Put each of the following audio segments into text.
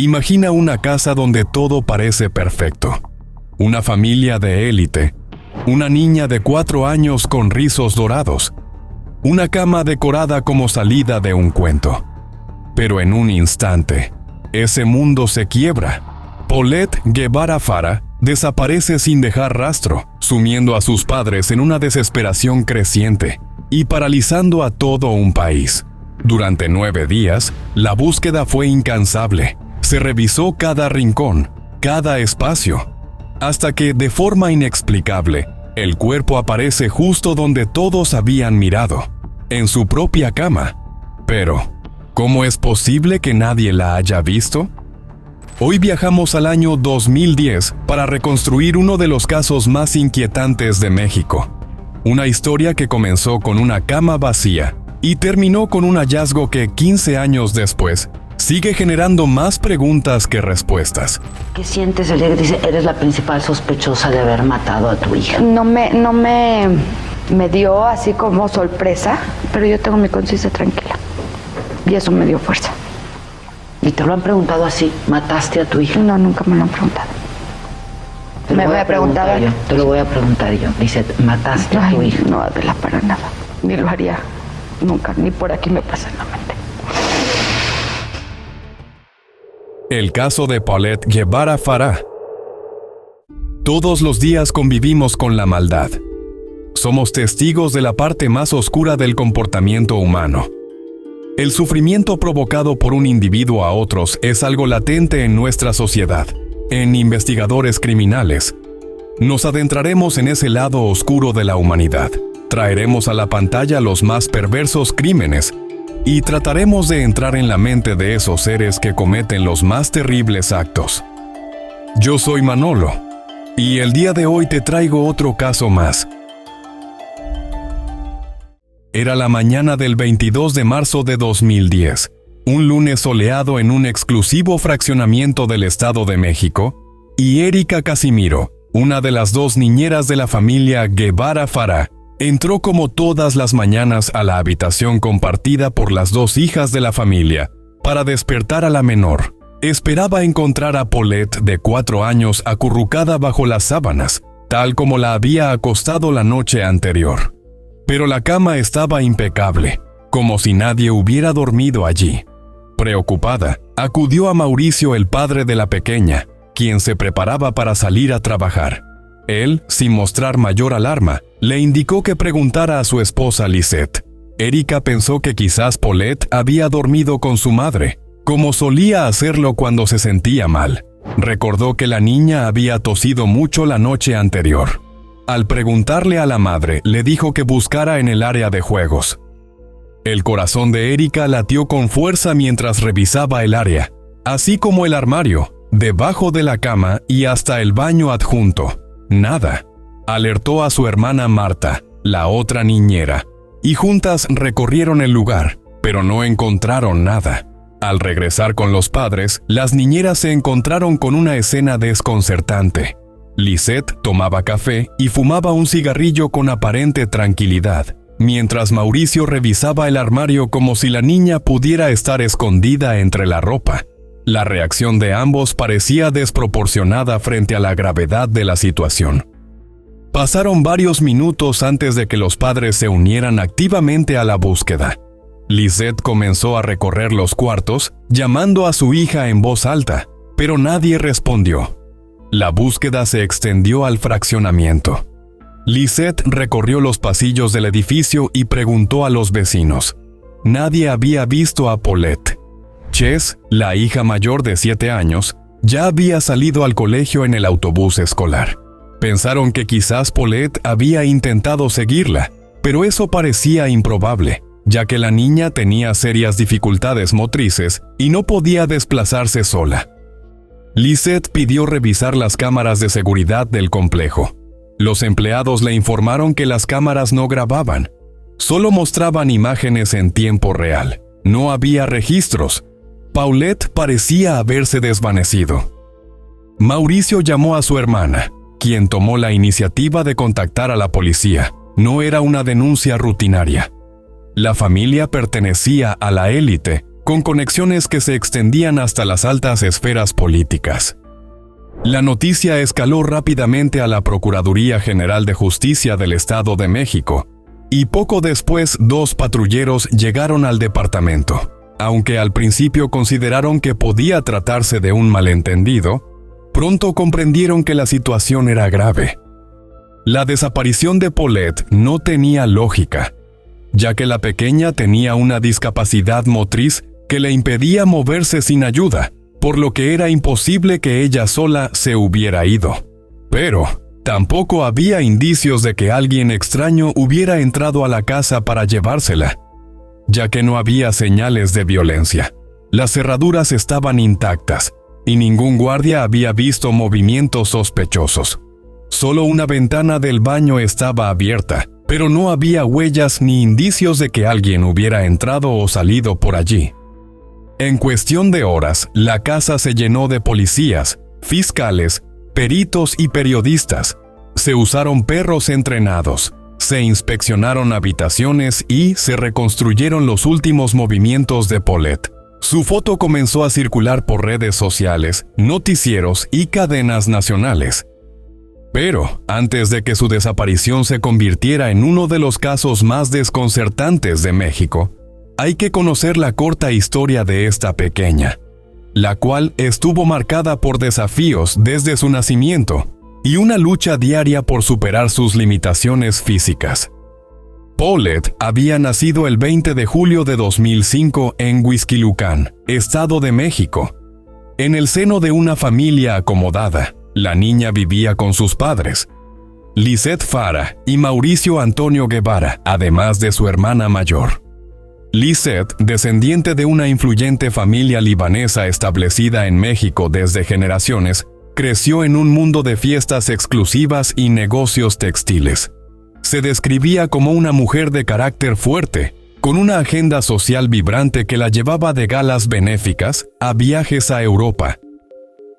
Imagina una casa donde todo parece perfecto. Una familia de élite. Una niña de 4 años con rizos dorados. Una cama decorada como salida de un cuento. Pero en un instante, ese mundo se quiebra. Paulette Guevara Fara desaparece sin dejar rastro, sumiendo a sus padres en una desesperación creciente y paralizando a todo un país. Durante 9 días, la búsqueda fue incansable. Se revisó cada rincón, cada espacio, hasta que, de forma inexplicable, el cuerpo aparece justo donde todos habían mirado, en su propia cama. Pero, ¿cómo es posible que nadie la haya visto? Hoy viajamos al año 2010 para reconstruir uno de los casos más inquietantes de México. Una historia que comenzó con una cama vacía y terminó con un hallazgo que 15 años después sigue generando más preguntas que respuestas. ¿Qué sientes el día que dice eres la principal sospechosa de haber matado a tu hija? No me dio así como sorpresa, pero yo tengo mi conciencia tranquila. Y eso me dio fuerza. ¿Y te lo han preguntado así? ¿Mataste a tu hija? No, nunca me lo han preguntado. Me voy a preguntar yo. Te lo voy a preguntar yo. Dice, ¿mataste a tu hija? No, Adela, para nada. Ni lo haría. Nunca, ni por aquí me pasa en la mente. El caso de Paulette Guevara Fara. Todos los días convivimos con la maldad. Somos testigos de la parte más oscura del comportamiento humano. El sufrimiento provocado por un individuo a otros es algo latente en nuestra sociedad. En Investigadores Criminales, nos adentraremos en ese lado oscuro de la humanidad. Traeremos a la pantalla los más perversos crímenes y trataremos de entrar en la mente de esos seres que cometen los más terribles actos. Yo soy Manolo, y el día de hoy te traigo otro caso más. Era la mañana del 22 de marzo de 2010, un lunes soleado en un exclusivo fraccionamiento del Estado de México, y Erika Casimiro, una de las 2 niñeras de la familia Guevara Fara, entró como todas las mañanas a la habitación compartida por las 2 hijas de la familia para despertar a la menor. Esperaba encontrar a Paulette, de 4 años, acurrucada bajo las sábanas, tal como la había acostado la noche anterior. Pero la cama estaba impecable, como si nadie hubiera dormido allí. Preocupada, acudió a Mauricio, el padre de la pequeña, quien se preparaba para salir a trabajar. Él, sin mostrar mayor alarma, le indicó que preguntara a su esposa Lisette. Erika pensó que quizás Paulette había dormido con su madre, como solía hacerlo cuando se sentía mal. Recordó que la niña había tosido mucho la noche anterior. Al preguntarle a la madre, le dijo que buscara en el área de juegos. El corazón de Erika latió con fuerza mientras revisaba el área, así como el armario, debajo de la cama y hasta el baño adjunto. Nada. Alertó a su hermana Marta, la otra niñera, y juntas recorrieron el lugar, pero no encontraron nada. Al regresar con los padres, las niñeras se encontraron con una escena desconcertante. Lisette tomaba café y fumaba un cigarrillo con aparente tranquilidad, mientras Mauricio revisaba el armario como si la niña pudiera estar escondida entre la ropa. La reacción de ambos parecía desproporcionada frente a la gravedad de la situación. Pasaron varios minutos antes de que los padres se unieran activamente a la búsqueda. Lisette comenzó a recorrer los cuartos, llamando a su hija en voz alta, pero nadie respondió. La búsqueda se extendió al fraccionamiento. Lisette recorrió los pasillos del edificio y preguntó a los vecinos. Nadie había visto a Paulette. Chess, la hija mayor de 7 años, ya había salido al colegio en el autobús escolar. Pensaron que quizás Paulette había intentado seguirla, pero eso parecía improbable, ya que la niña tenía serias dificultades motrices y no podía desplazarse sola. Lisette pidió revisar las cámaras de seguridad del complejo. Los empleados le informaron que las cámaras no grababan, solo mostraban imágenes en tiempo real. No había registros. Paulette parecía haberse desvanecido. Mauricio llamó a su hermana, quien tomó la iniciativa de contactar a la policía. No era una denuncia rutinaria. La familia pertenecía a la élite, con conexiones que se extendían hasta las altas esferas políticas. La noticia escaló rápidamente a la Procuraduría General de Justicia del Estado de México, y poco después 2 patrulleros llegaron al departamento. Aunque al principio consideraron que podía tratarse de un malentendido, pronto comprendieron que la situación era grave. La desaparición de Paulette no tenía lógica, ya que la pequeña tenía una discapacidad motriz que le impedía moverse sin ayuda, por lo que era imposible que ella sola se hubiera ido. Pero tampoco había indicios de que alguien extraño hubiera entrado a la casa para llevársela, ya que no había señales de violencia. Las cerraduras estaban intactas y ningún guardia había visto movimientos sospechosos. Solo una ventana del baño estaba abierta, pero no había huellas ni indicios de que alguien hubiera entrado o salido por allí. En cuestión de horas, la casa se llenó de policías, fiscales, peritos y periodistas. Se usaron perros entrenados, se inspeccionaron habitaciones y se reconstruyeron los últimos movimientos de Paulette. Su foto comenzó a circular por redes sociales, noticieros y cadenas nacionales. Pero, antes de que su desaparición se convirtiera en uno de los casos más desconcertantes de México, hay que conocer la corta historia de esta pequeña, la cual estuvo marcada por desafíos desde su nacimiento y una lucha diaria por superar sus limitaciones físicas. Paulette había nacido el 20 de julio de 2005 en Huixquilucan, Estado de México. En el seno de una familia acomodada, la niña vivía con sus padres, Lisette Fara y Mauricio Antonio Guevara, además de su hermana mayor. Lisette, descendiente de una influyente familia libanesa establecida en México desde generaciones, creció en un mundo de fiestas exclusivas y negocios textiles. Se describía como una mujer de carácter fuerte, con una agenda social vibrante que la llevaba de galas benéficas a viajes a Europa.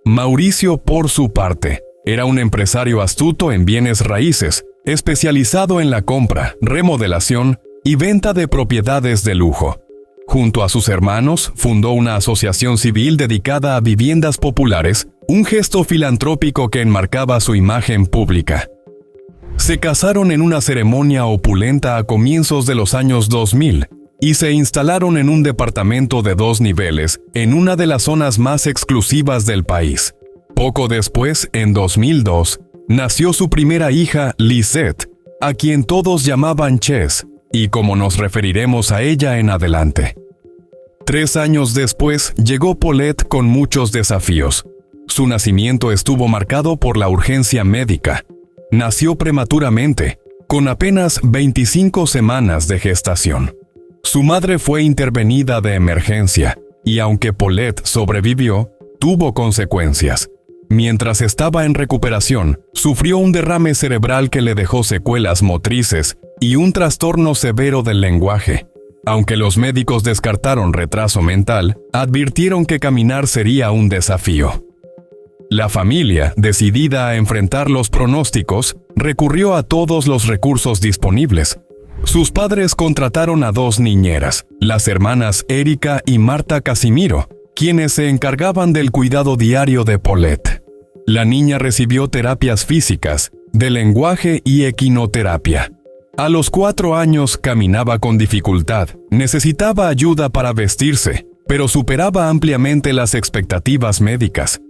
Mauricio, por su parte, era un empresario astuto en bienes raíces, especializado en la compra, remodelación y venta de propiedades de lujo. Junto a sus hermanos, fundó una asociación civil dedicada a viviendas populares, un gesto filantrópico que enmarcaba su imagen pública. Se casaron en una ceremonia opulenta a comienzos de los años 2000 y se instalaron en un departamento de 2 niveles en una de las zonas más exclusivas del país. Poco después, en 2002, nació su primera hija, Lisette, a quien todos llamaban Chess, y como nos referiremos a ella en adelante. 3 años después, llegó Paulette con muchos desafíos. Su nacimiento estuvo marcado por la urgencia médica. Nació prematuramente, con apenas 25 semanas de gestación. Su madre fue intervenida de emergencia, y aunque Paulette sobrevivió, tuvo consecuencias. Mientras estaba en recuperación, sufrió un derrame cerebral que le dejó secuelas motrices y un trastorno severo del lenguaje. Aunque los médicos descartaron retraso mental, advirtieron que caminar sería un desafío. La familia, decidida a enfrentar los pronósticos, recurrió a todos los recursos disponibles. Sus padres contrataron a 2 niñeras, las hermanas Erika y Marta Casimiro, quienes se encargaban del cuidado diario de Paulette. La niña recibió terapias físicas, de lenguaje y equinoterapia. A los 4 años caminaba con dificultad, necesitaba ayuda para vestirse, pero superaba ampliamente las expectativas médicas.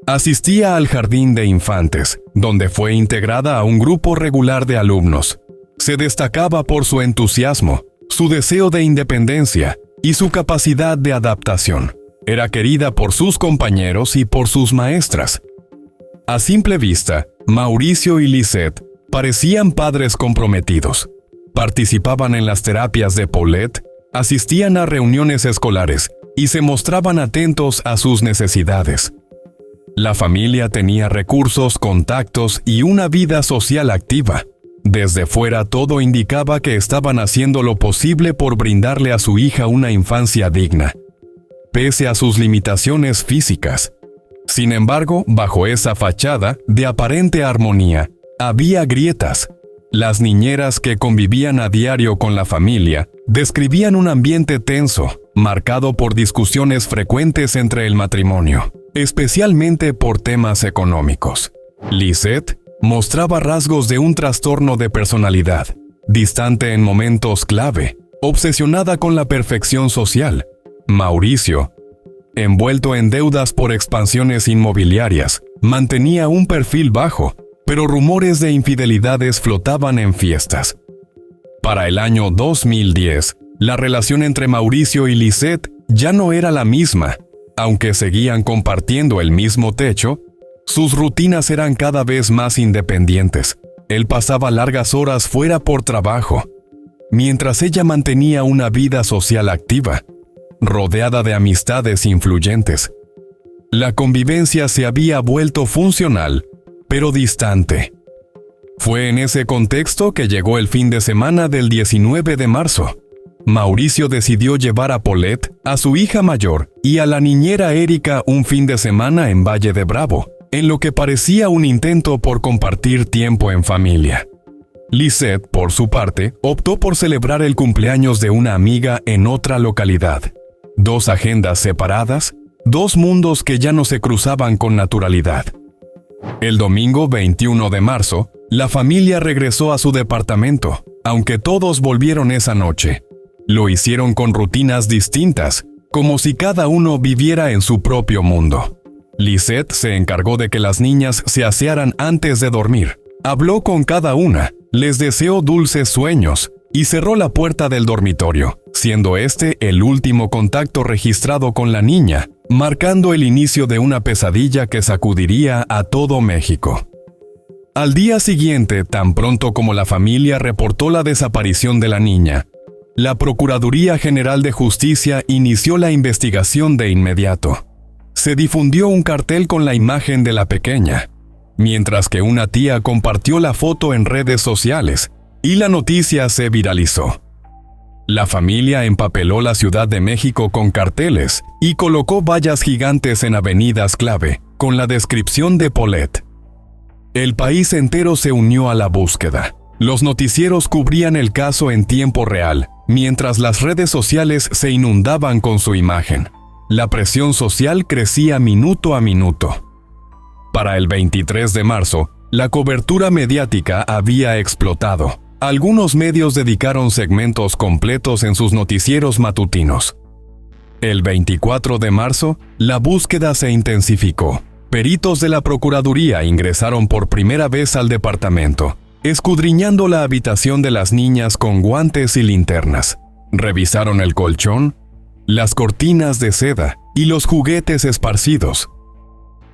Asistía al jardín de infantes, donde fue integrada a un grupo regular de alumnos. Se destacaba por su entusiasmo, su deseo de independencia y su capacidad de adaptación. Era querida por sus compañeros y por sus maestras. A simple vista, Mauricio y Lisette parecían padres comprometidos. Participaban en las terapias de Paulette, asistían a reuniones escolares y se mostraban atentos a sus necesidades. La familia tenía recursos, contactos y una vida social activa. Desde fuera todo indicaba que estaban haciendo lo posible por brindarle a su hija una infancia digna, pese a sus limitaciones físicas. Sin embargo, bajo esa fachada de aparente armonía, había grietas. Las niñeras que convivían a diario con la familia describían un ambiente tenso, marcado por discusiones frecuentes entre el matrimonio, especialmente por temas económicos. Lisette mostraba rasgos de un trastorno de personalidad, distante en momentos clave, obsesionada con la perfección social. Mauricio, envuelto en deudas por expansiones inmobiliarias, mantenía un perfil bajo, pero rumores de infidelidades flotaban en fiestas. Para el año 2010, la relación entre Mauricio y Lisette ya no era la misma. Aunque seguían compartiendo el mismo techo, sus rutinas eran cada vez más independientes. Él pasaba largas horas fuera por trabajo, mientras ella mantenía una vida social activa, rodeada de amistades influyentes. La convivencia se había vuelto funcional, pero distante. Fue en ese contexto que llegó el fin de semana del 19 de marzo. Mauricio decidió llevar a Paulette, a su hija mayor, y a la niñera Erika un fin de semana en Valle de Bravo, en lo que parecía un intento por compartir tiempo en familia. Lisette, por su parte, optó por celebrar el cumpleaños de una amiga en otra localidad. Dos agendas separadas, dos mundos que ya no se cruzaban con naturalidad. El domingo 21 de marzo, la familia regresó a su departamento, aunque todos volvieron esa noche. Lo hicieron con rutinas distintas, como si cada uno viviera en su propio mundo. Lisette se encargó de que las niñas se asearan antes de dormir. Habló con cada una, les deseó dulces sueños y cerró la puerta del dormitorio, siendo este el último contacto registrado con la niña, marcando el inicio de una pesadilla que sacudiría a todo México. Al día siguiente, tan pronto como la familia reportó la desaparición de la niña, la Procuraduría General de Justicia inició la investigación de inmediato. Se difundió un cartel con la imagen de la pequeña, mientras que una tía compartió la foto en redes sociales, y la noticia se viralizó. La familia empapeló la Ciudad de México con carteles y colocó vallas gigantes en avenidas clave, con la descripción de Paulette. El país entero se unió a la búsqueda. Los noticieros cubrían el caso en tiempo real, mientras las redes sociales se inundaban con su imagen. La presión social crecía minuto a minuto. Para el 23 de marzo, la cobertura mediática había explotado. Algunos medios dedicaron segmentos completos en sus noticieros matutinos. El 24 de marzo, la búsqueda se intensificó. Peritos de la Procuraduría ingresaron por primera vez al departamento, escudriñando la habitación de las niñas con guantes y linternas. Revisaron el colchón, las cortinas de seda y los juguetes esparcidos.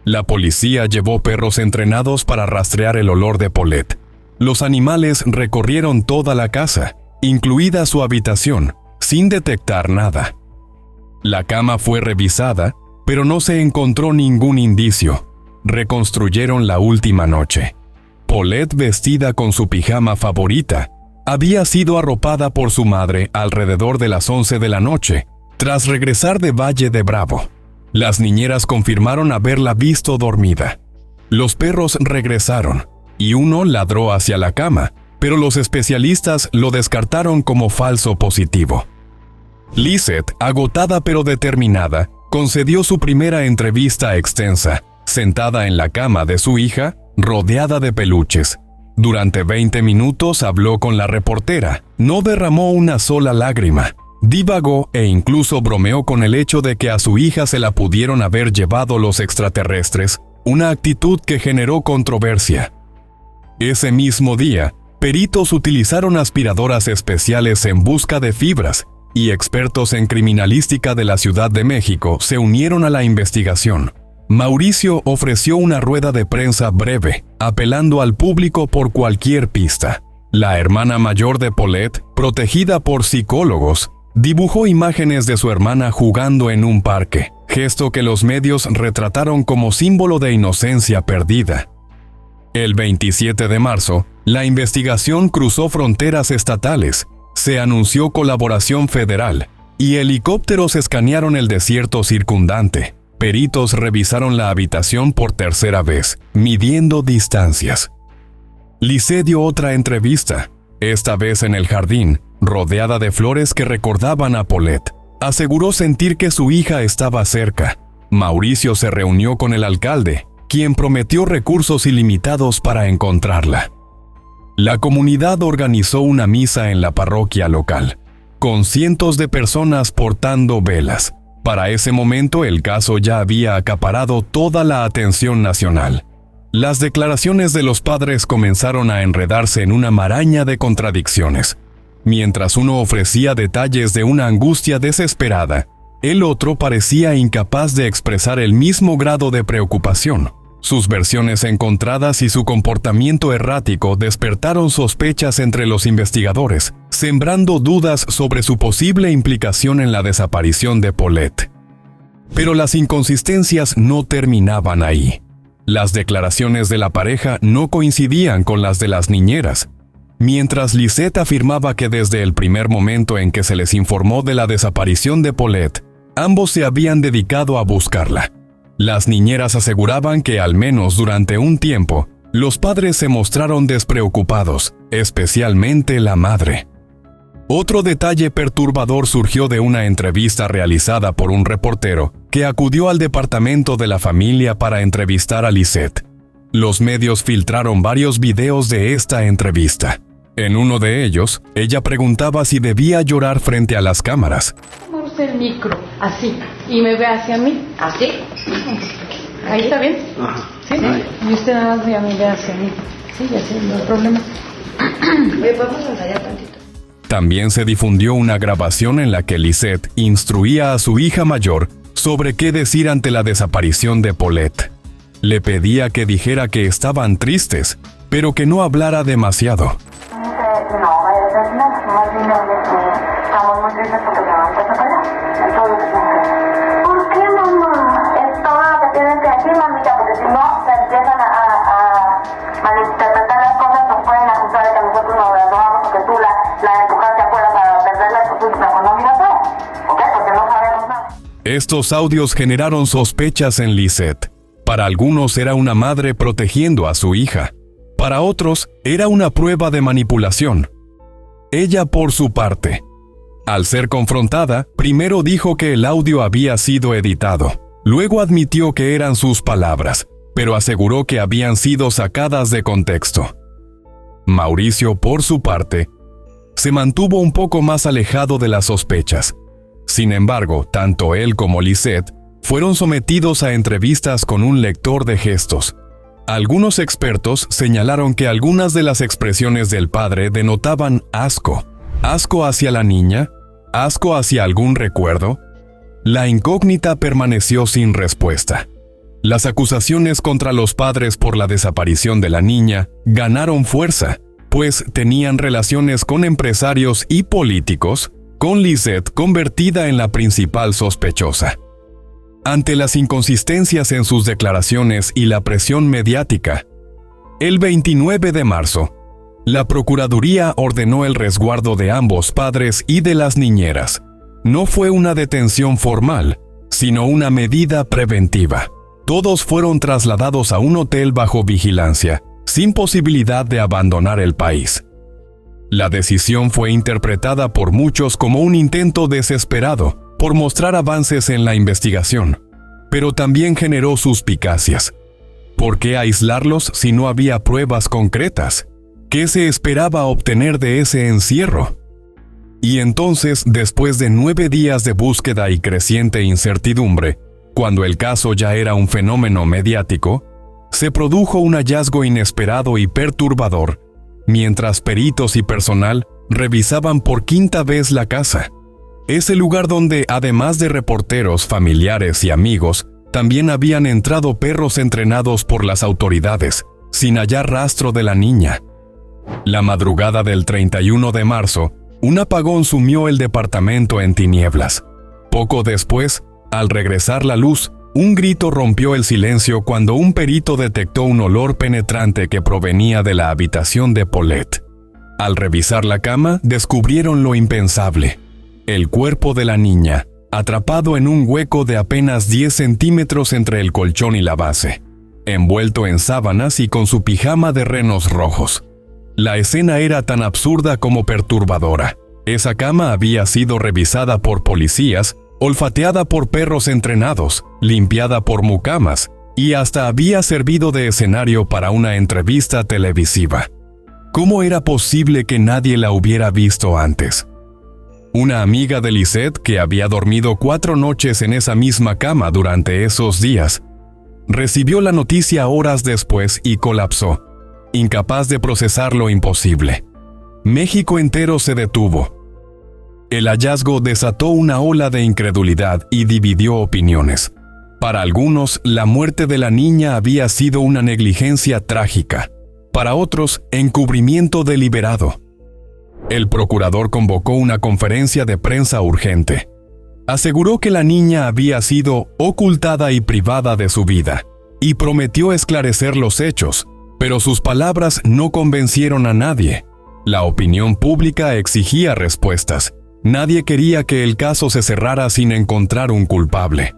La policía llevó perros entrenados para rastrear el olor de Paulette. Los animales recorrieron toda la casa, incluida su habitación, sin detectar nada. La cama fue revisada, pero no se encontró ningún indicio. Reconstruyeron la última noche. Paulette, vestida con su pijama favorita, había sido arropada por su madre alrededor de las 11 de la noche, tras regresar de Valle de Bravo. Las niñeras confirmaron haberla visto dormida. Los perros regresaron, y uno ladró hacia la cama, pero los especialistas lo descartaron como falso positivo. Lisette, agotada pero determinada, concedió su primera entrevista extensa, sentada en la cama de su hija, rodeada de peluches. Durante 20 minutos habló con la reportera, no derramó una sola lágrima. Divagó e incluso bromeó con el hecho de que a su hija se la pudieron haber llevado los extraterrestres, una actitud que generó controversia. Ese mismo día, peritos utilizaron aspiradoras especiales en busca de fibras, y expertos en criminalística de la Ciudad de México se unieron a la investigación. Mauricio ofreció una rueda de prensa breve, apelando al público por cualquier pista. La hermana mayor de Paulette, protegida por psicólogos, dibujó imágenes de su hermana jugando en un parque, gesto que los medios retrataron como símbolo de inocencia perdida. El 27 de marzo, la investigación cruzó fronteras estatales, se anunció colaboración federal, y helicópteros escanearon el desierto circundante. Peritos revisaron la habitación por tercera vez, midiendo distancias. Lisette dio otra entrevista, esta vez en el jardín, rodeada de flores que recordaban a Paulette. Aseguró sentir que su hija estaba cerca. Mauricio se reunió con el alcalde, quien prometió recursos ilimitados para encontrarla. La comunidad organizó una misa en la parroquia local, con cientos de personas portando velas. Para ese momento el caso ya había acaparado toda la atención nacional. Las declaraciones de los padres comenzaron a enredarse en una maraña de contradicciones. Mientras uno ofrecía detalles de una angustia desesperada, el otro parecía incapaz de expresar el mismo grado de preocupación. Sus versiones encontradas y su comportamiento errático despertaron sospechas entre los investigadores, sembrando dudas sobre su posible implicación en la desaparición de Paulette. Pero las inconsistencias no terminaban ahí. Las declaraciones de la pareja no coincidían con las de las niñeras. Mientras Lisette afirmaba que desde el primer momento en que se les informó de la desaparición de Paulette, ambos se habían dedicado a buscarla. Las niñeras aseguraban que al menos durante un tiempo, los padres se mostraron despreocupados, especialmente la madre. Otro detalle perturbador surgió de una entrevista realizada por un reportero que acudió al departamento de la familia para entrevistar a Lisette. Los medios filtraron varios videos de esta entrevista. En uno de ellos, ella preguntaba si debía llorar frente a las cámaras. Use el micro, así, y me ve hacia mí. ¿Así? Ahí está bien. Ajá. ¿Sí? Y usted nada más me ve hacia mí. Sí, así, no hay problema. Vamos a ensayar tantito. También se difundió una grabación en la que Lisette instruía a su hija mayor sobre qué decir ante la desaparición de Paulette. Le pedía que dijera que estaban tristes, pero que no hablara demasiado. Estamos muy tristes porque mi mamá se perdió. Entonces, ¿por qué, mamá? Esto te tienen que decir, mamita, porque si no, se empiezan a malinterpretar las cosas, nos pueden acusar de que nosotros nos graduamos o que tú la empujaste afuera para perderla, pues mejor no mira todo, ¿ok? Porque no sabemos nada. Estos audios generaron sospechas en Lisette. Para algunos era una madre protegiendo a su hija. Para otros, era una prueba de manipulación. Ella, por su parte, al ser confrontada, primero dijo que el audio había sido editado. Luego admitió que eran sus palabras, pero aseguró que habían sido sacadas de contexto. Mauricio, por su parte, se mantuvo un poco más alejado de las sospechas. Sin embargo, tanto él como Lisette fueron sometidos a entrevistas con un lector de gestos. Algunos expertos señalaron que algunas de las expresiones del padre denotaban asco. ¿Asco hacia la niña? ¿Asco hacia algún recuerdo? La incógnita permaneció sin respuesta. Las acusaciones contra los padres por la desaparición de la niña ganaron fuerza, pues tenían relaciones con empresarios y políticos, con Lisette convertida en la principal sospechosa. Ante las inconsistencias en sus declaraciones y la presión mediática, el 29 de marzo, la Procuraduría ordenó el resguardo de ambos padres y de las niñeras. No fue una detención formal, sino una medida preventiva. Todos fueron trasladados a un hotel bajo vigilancia, sin posibilidad de abandonar el país. La decisión fue interpretada por muchos como un intento desesperado por mostrar avances en la investigación, pero también generó suspicacias. ¿Por qué aislarlos si no había pruebas concretas? ¿Qué se esperaba obtener de ese encierro? Y entonces, después de 9 días de búsqueda y creciente incertidumbre, cuando el caso ya era un fenómeno mediático, se produjo un hallazgo inesperado y perturbador, mientras peritos y personal revisaban por 5ª vez la casa. Ese lugar donde, además de reporteros, familiares y amigos, también habían entrado perros entrenados por las autoridades, sin hallar rastro de la niña. La madrugada del 31 de marzo, un apagón sumió el departamento en tinieblas. Poco después, al regresar la luz, un grito rompió el silencio cuando un perito detectó un olor penetrante que provenía de la habitación de Paulette. Al revisar la cama, descubrieron lo impensable: el cuerpo de la niña, atrapado en un hueco de apenas 10 centímetros entre el colchón y la base, envuelto en sábanas y con su pijama de renos rojos. La escena era tan absurda como perturbadora. Esa cama había sido revisada por policías, olfateada por perros entrenados, limpiada por mucamas y hasta había servido de escenario para una entrevista televisiva. ¿Cómo era posible que nadie la hubiera visto antes? Una amiga de Lisette, que había dormido 4 noches en esa misma cama durante esos días, recibió la noticia horas después y colapsó, incapaz de procesar lo imposible. México entero se detuvo. El hallazgo desató una ola de incredulidad y dividió opiniones. Para algunos, la muerte de la niña había sido una negligencia trágica. Para otros, encubrimiento deliberado. El procurador convocó una conferencia de prensa urgente. Aseguró que la niña había sido ocultada y privada de su vida, y prometió esclarecer los hechos, pero sus palabras no convencieron a nadie. La opinión pública exigía respuestas. Nadie quería que el caso se cerrara sin encontrar un culpable.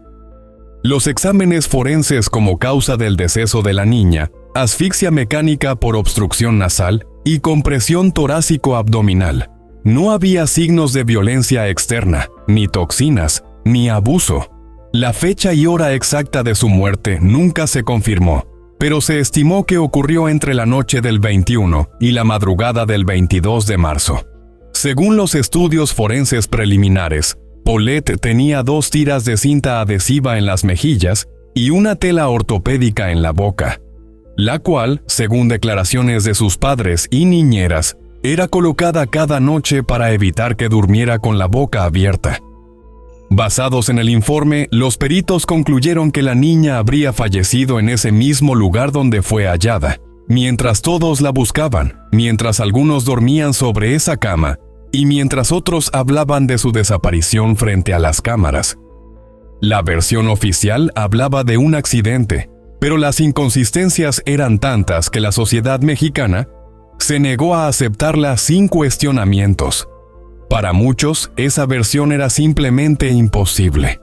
Los exámenes forenses como causa del deceso de la niña, asfixia mecánica por obstrucción nasal y compresión torácico-abdominal. No había signos de violencia externa, ni toxinas, ni abuso. La fecha y hora exacta de su muerte nunca se confirmó, pero se estimó que ocurrió entre la noche del 21 y la madrugada del 22 de marzo. Según los estudios forenses preliminares, Paulette tenía 2 tiras de cinta adhesiva en las mejillas y una tela ortopédica en la boca, la cual, según declaraciones de sus padres y niñeras, era colocada cada noche para evitar que durmiera con la boca abierta. Basados en el informe, los peritos concluyeron que la niña habría fallecido en ese mismo lugar donde fue hallada, mientras todos la buscaban, mientras algunos dormían sobre esa cama y mientras otros hablaban de su desaparición frente a las cámaras. La versión oficial hablaba de un accidente, pero las inconsistencias eran tantas que la sociedad mexicana se negó a aceptarla sin cuestionamientos. Para muchos, esa versión era simplemente imposible.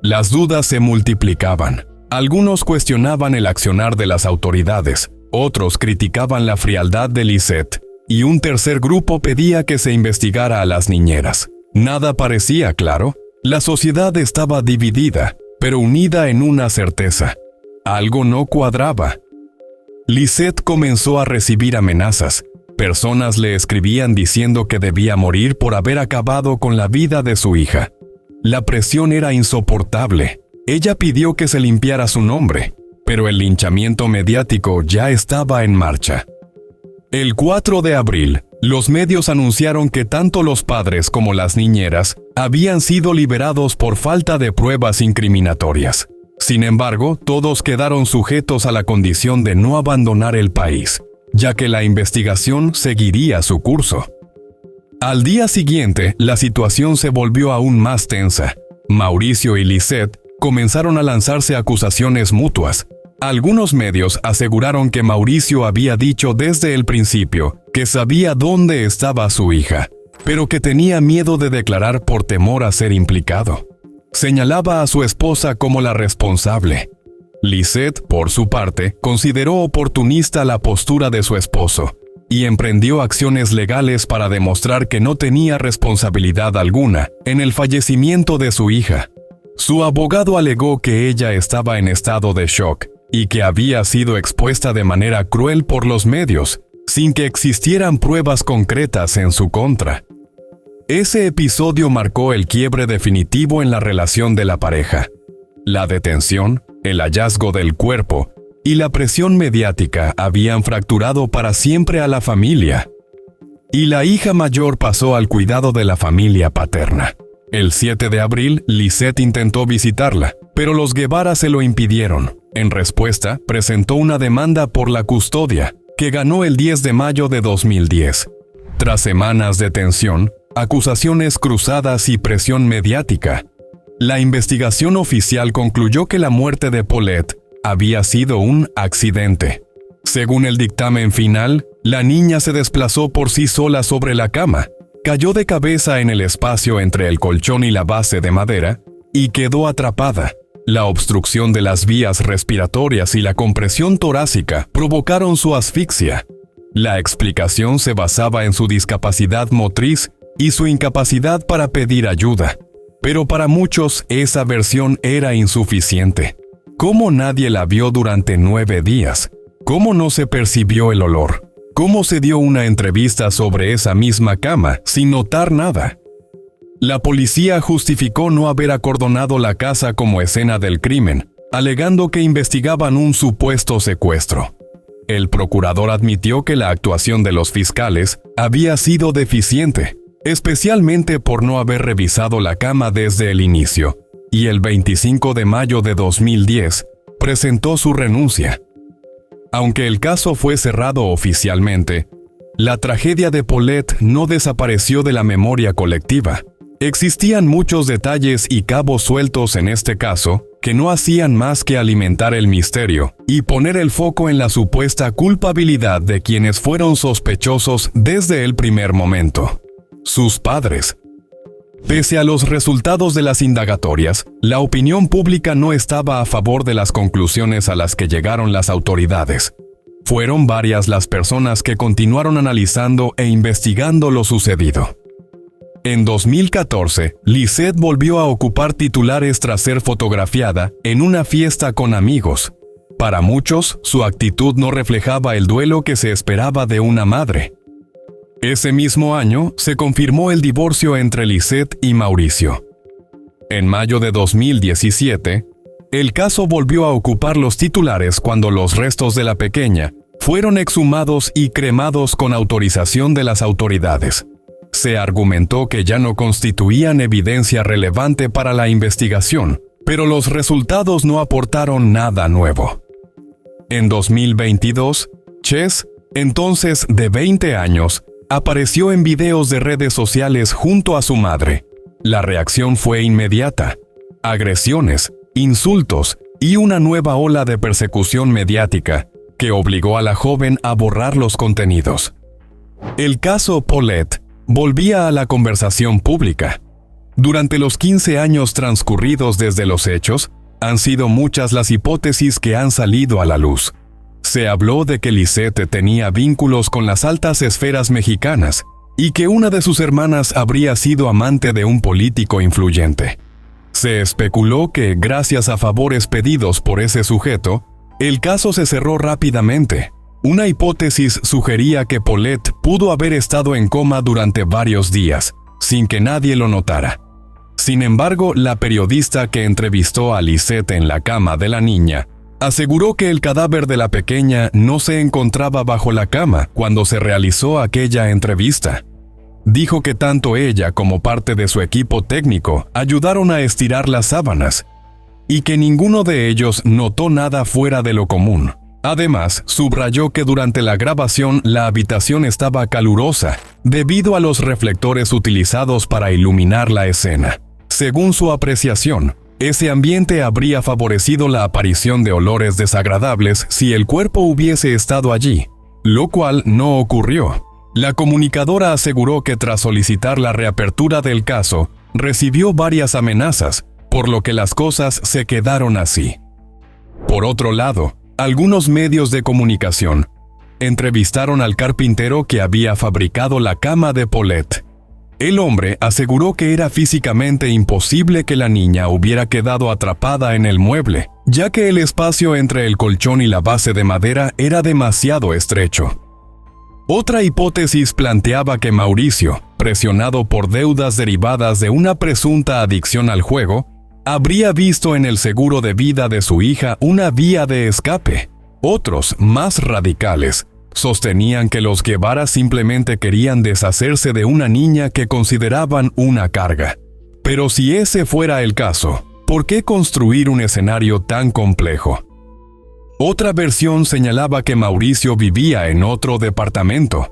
Las dudas se multiplicaban. Algunos cuestionaban el accionar de las autoridades, otros criticaban la frialdad de Lisette, y un tercer grupo pedía que se investigara a las niñeras. Nada parecía claro. La sociedad estaba dividida, pero unida en una certeza. Algo no cuadraba. Lisette comenzó a recibir amenazas. Personas le escribían diciendo que debía morir por haber acabado con la vida de su hija. La presión era insoportable. Ella pidió que se limpiara su nombre, pero el linchamiento mediático ya estaba en marcha. El 4 de abril, los medios anunciaron que tanto los padres como las niñeras habían sido liberados por falta de pruebas incriminatorias. Sin embargo, todos quedaron sujetos a la condición de no abandonar el país, ya que la investigación seguiría su curso. Al día siguiente, la situación se volvió aún más tensa. Mauricio y Lisette comenzaron a lanzarse acusaciones mutuas. Algunos medios aseguraron que Mauricio había dicho desde el principio que sabía dónde estaba su hija, pero que tenía miedo de declarar por temor a ser implicado. Señalaba a su esposa como la responsable. Lisette, por su parte, consideró oportunista la postura de su esposo y emprendió acciones legales para demostrar que no tenía responsabilidad alguna en el fallecimiento de su hija. Su abogado alegó que ella estaba en estado de shock y que había sido expuesta de manera cruel por los medios, sin que existieran pruebas concretas en su contra. Ese episodio marcó el quiebre definitivo en la relación de la pareja. La detención, el hallazgo del cuerpo y la presión mediática habían fracturado para siempre a la familia. Y la hija mayor pasó al cuidado de la familia paterna. El 7 de abril, Lisette intentó visitarla, pero los Guevara se lo impidieron. En respuesta, presentó una demanda por la custodia, que ganó el 10 de mayo de 2010. Tras semanas de tensión, acusaciones cruzadas y presión mediática, la investigación oficial concluyó que la muerte de Paulette había sido un accidente. Según el dictamen final, la niña se desplazó por sí sola sobre la cama, cayó de cabeza en el espacio entre el colchón y la base de madera y quedó atrapada. La obstrucción de las vías respiratorias y la compresión torácica provocaron su asfixia. La explicación se basaba en su discapacidad motriz y su incapacidad para pedir ayuda. Pero para muchos esa versión era insuficiente. ¿Cómo nadie la vio durante 9 días? ¿Cómo no se percibió el olor? ¿Cómo se dio una entrevista sobre esa misma cama sin notar nada? La policía justificó no haber acordonado la casa como escena del crimen, alegando que investigaban un supuesto secuestro. El procurador admitió que la actuación de los fiscales había sido deficiente, especialmente por no haber revisado la cama desde el inicio, y el 25 de mayo de 2010 presentó su renuncia. Aunque el caso fue cerrado oficialmente, la tragedia de Paulette no desapareció de la memoria colectiva. Existían muchos detalles y cabos sueltos en este caso que no hacían más que alimentar el misterio y poner el foco en la supuesta culpabilidad de quienes fueron sospechosos desde el primer momento: sus padres. Pese a los resultados de las indagatorias, la opinión pública no estaba a favor de las conclusiones a las que llegaron las autoridades. Fueron varias las personas que continuaron analizando e investigando lo sucedido. En 2014, Lisette volvió a ocupar titulares tras ser fotografiada en una fiesta con amigos. Para muchos, su actitud no reflejaba el duelo que se esperaba de una madre. Ese mismo año, se confirmó el divorcio entre Lisette y Mauricio. En mayo de 2017, el caso volvió a ocupar los titulares cuando los restos de la pequeña fueron exhumados y cremados con autorización de las autoridades. Se argumentó que ya no constituían evidencia relevante para la investigación, pero los resultados no aportaron nada nuevo. En 2022, Chess, entonces de 20 años, apareció en videos de redes sociales junto a su madre. La reacción fue inmediata: agresiones, insultos y una nueva ola de persecución mediática que obligó a la joven a borrar los contenidos. El caso Paulette volvía a la conversación pública. Durante los 15 años transcurridos desde los hechos, han sido muchas las hipótesis que han salido a la luz. Se habló de que Lisette tenía vínculos con las altas esferas mexicanas y que una de sus hermanas habría sido amante de un político influyente. Se especuló que, gracias a favores pedidos por ese sujeto, el caso se cerró rápidamente. Una hipótesis sugería que Paulette pudo haber estado en coma durante varios días, sin que nadie lo notara. Sin embargo, la periodista que entrevistó a Lisette en la cama de la niña aseguró que el cadáver de la pequeña no se encontraba bajo la cama cuando se realizó aquella entrevista. Dijo que tanto ella como parte de su equipo técnico ayudaron a estirar las sábanas y que ninguno de ellos notó nada fuera de lo común. Además, subrayó que durante la grabación la habitación estaba calurosa debido a los reflectores utilizados para iluminar la escena. Según su apreciación, ese ambiente habría favorecido la aparición de olores desagradables si el cuerpo hubiese estado allí, lo cual no ocurrió. La comunicadora aseguró que tras solicitar la reapertura del caso, recibió varias amenazas, por lo que las cosas se quedaron así. Por otro lado, algunos medios de comunicación entrevistaron al carpintero que había fabricado la cama de Paulette. El hombre aseguró que era físicamente imposible que la niña hubiera quedado atrapada en el mueble, ya que el espacio entre el colchón y la base de madera era demasiado estrecho. Otra hipótesis planteaba que Mauricio, presionado por deudas derivadas de una presunta adicción al juego, habría visto en el seguro de vida de su hija una vía de escape. Otros, más radicales, sostenían que los Guevara simplemente querían deshacerse de una niña que consideraban una carga. Pero si ese fuera el caso, ¿por qué construir un escenario tan complejo? Otra versión señalaba que Mauricio vivía en otro departamento.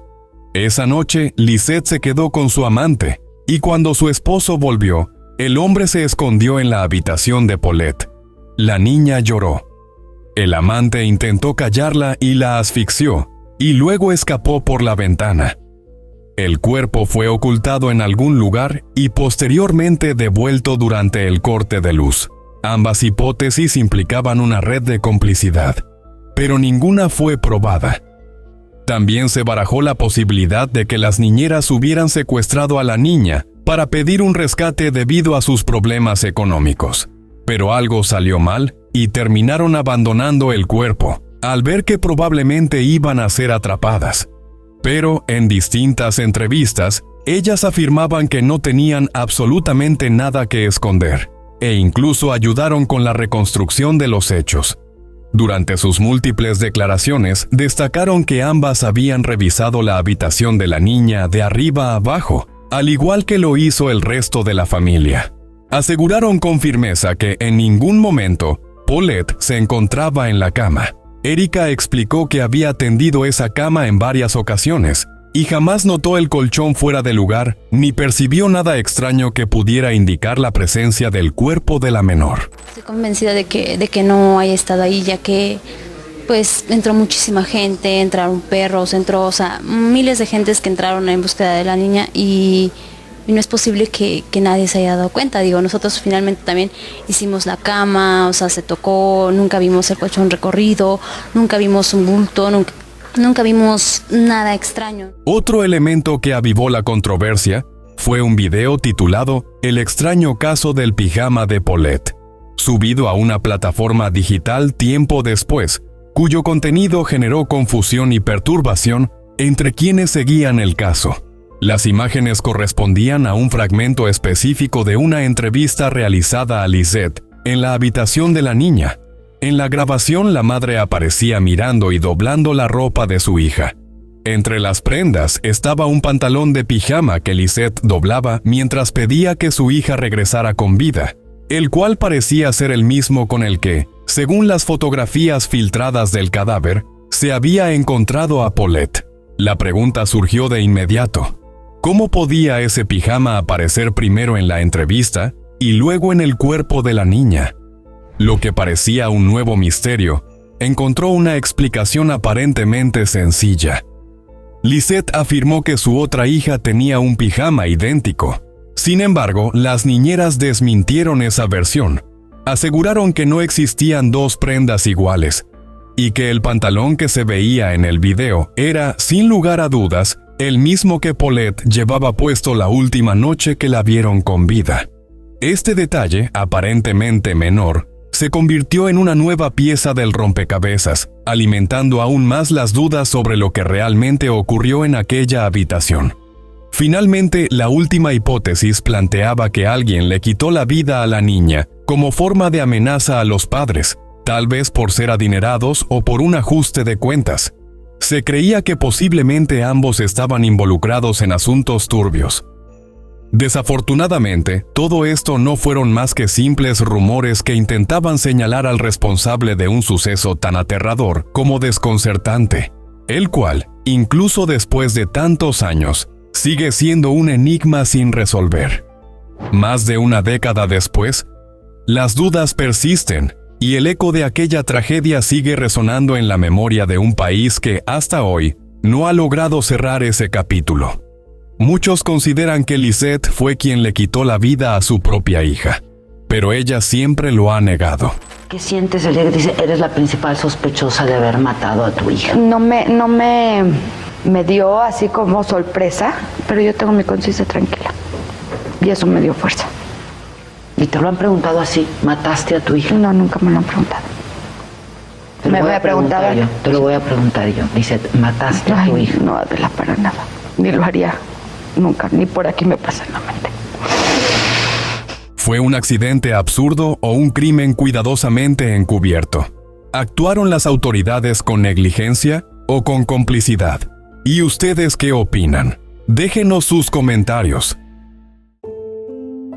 Esa noche, Lisette se quedó con su amante, y cuando su esposo volvió, el hombre se escondió en la habitación de Paulette. La niña lloró. El amante intentó callarla y la asfixió, y luego escapó por la ventana. El cuerpo fue ocultado en algún lugar y posteriormente devuelto durante el corte de luz. Ambas hipótesis implicaban una red de complicidad, pero ninguna fue probada. También se barajó la posibilidad de que las niñeras hubieran secuestrado a la niña para pedir un rescate debido a sus problemas económicos. Pero algo salió mal y terminaron abandonando el cuerpo, al ver que probablemente iban a ser atrapadas. Pero en distintas entrevistas, ellas afirmaban que no tenían absolutamente nada que esconder, e incluso ayudaron con la reconstrucción de los hechos. Durante sus múltiples declaraciones, destacaron que ambas habían revisado la habitación de la niña de arriba a abajo, al igual que lo hizo el resto de la familia. Aseguraron con firmeza que en ningún momento Paulette se encontraba en la cama. Erika explicó que había tendido esa cama en varias ocasiones y jamás notó el colchón fuera de lugar ni percibió nada extraño que pudiera indicar la presencia del cuerpo de la menor. Estoy convencida de que no haya estado ahí, ya que pues entró muchísima gente, entraron perros, miles de gentes que entraron en búsqueda de la niña y no es posible que nadie se haya dado cuenta. Nosotros finalmente también hicimos la cama, se tocó, nunca vimos el colchón recorrido, nunca vimos un bulto, nunca vimos nada extraño. Otro elemento que avivó la controversia fue un video titulado El extraño caso del pijama de Paulette, subido a una plataforma digital tiempo después, cuyo contenido generó confusión y perturbación entre quienes seguían el caso. Las imágenes correspondían a un fragmento específico de una entrevista realizada a Lisette en la habitación de la niña. En la grabación, la madre aparecía mirando y doblando la ropa de su hija. Entre las prendas estaba un pantalón de pijama que Lisette doblaba mientras pedía que su hija regresara con vida, el cual parecía ser el mismo con el que, según las fotografías filtradas del cadáver, se había encontrado a Paulette. La pregunta surgió de inmediato. ¿Cómo podía ese pijama aparecer primero en la entrevista y luego en el cuerpo de la niña? Lo que parecía un nuevo misterio, encontró una explicación aparentemente sencilla. Lisette afirmó que su otra hija tenía un pijama idéntico. Sin embargo, las niñeras desmintieron esa versión. Aseguraron que no existían dos prendas iguales, y que el pantalón que se veía en el video era, sin lugar a dudas, el mismo que Paulette llevaba puesto la última noche que la vieron con vida. Este detalle, aparentemente menor, se convirtió en una nueva pieza del rompecabezas, alimentando aún más las dudas sobre lo que realmente ocurrió en aquella habitación. Finalmente, la última hipótesis planteaba que alguien le quitó la vida a la niña como forma de amenaza a los padres, tal vez por ser adinerados o por un ajuste de cuentas. Se creía que posiblemente ambos estaban involucrados en asuntos turbios. Desafortunadamente, todo esto no fueron más que simples rumores que intentaban señalar al responsable de un suceso tan aterrador como desconcertante, el cual, incluso después de tantos años, sigue siendo un enigma sin resolver. Más de una década después, las dudas persisten y el eco de aquella tragedia sigue resonando en la memoria de un país que, hasta hoy, no ha logrado cerrar ese capítulo. Muchos consideran que Lisette fue quien le quitó la vida a su propia hija, pero ella siempre lo ha negado. ¿Qué sientes el día que dice eres la principal sospechosa de haber matado a tu hija? No me dio así como sorpresa, pero yo tengo mi conciencia tranquila. Y eso me dio fuerza. ¿Y te lo han preguntado así? ¿Mataste a tu hija? No, nunca me lo han preguntado. Me voy a preguntar yo. Te lo voy a preguntar yo. Dice, ¿mataste a tu hija? No, Adela, para nada. Ni lo haría. Nunca, ni por aquí me pasa en la mente. ¿Fue un accidente absurdo o un crimen cuidadosamente encubierto? ¿Actuaron las autoridades con negligencia o con complicidad? ¿Y ustedes qué opinan? Déjenos sus comentarios.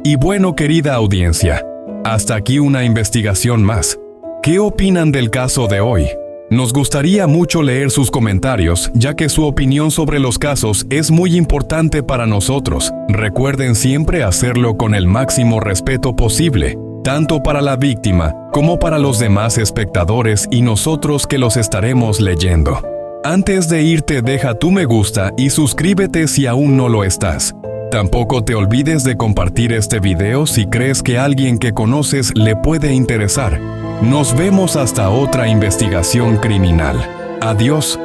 Y bueno, querida audiencia, hasta aquí una investigación más. ¿Qué opinan del caso de hoy? Nos gustaría mucho leer sus comentarios, ya que su opinión sobre los casos es muy importante para nosotros. Recuerden siempre hacerlo con el máximo respeto posible, tanto para la víctima como para los demás espectadores y nosotros que los estaremos leyendo. Antes de irte, deja tu me gusta y suscríbete si aún no lo estás. Tampoco te olvides de compartir este video si crees que a alguien que conoces le puede interesar. Nos vemos hasta otra investigación criminal. Adiós.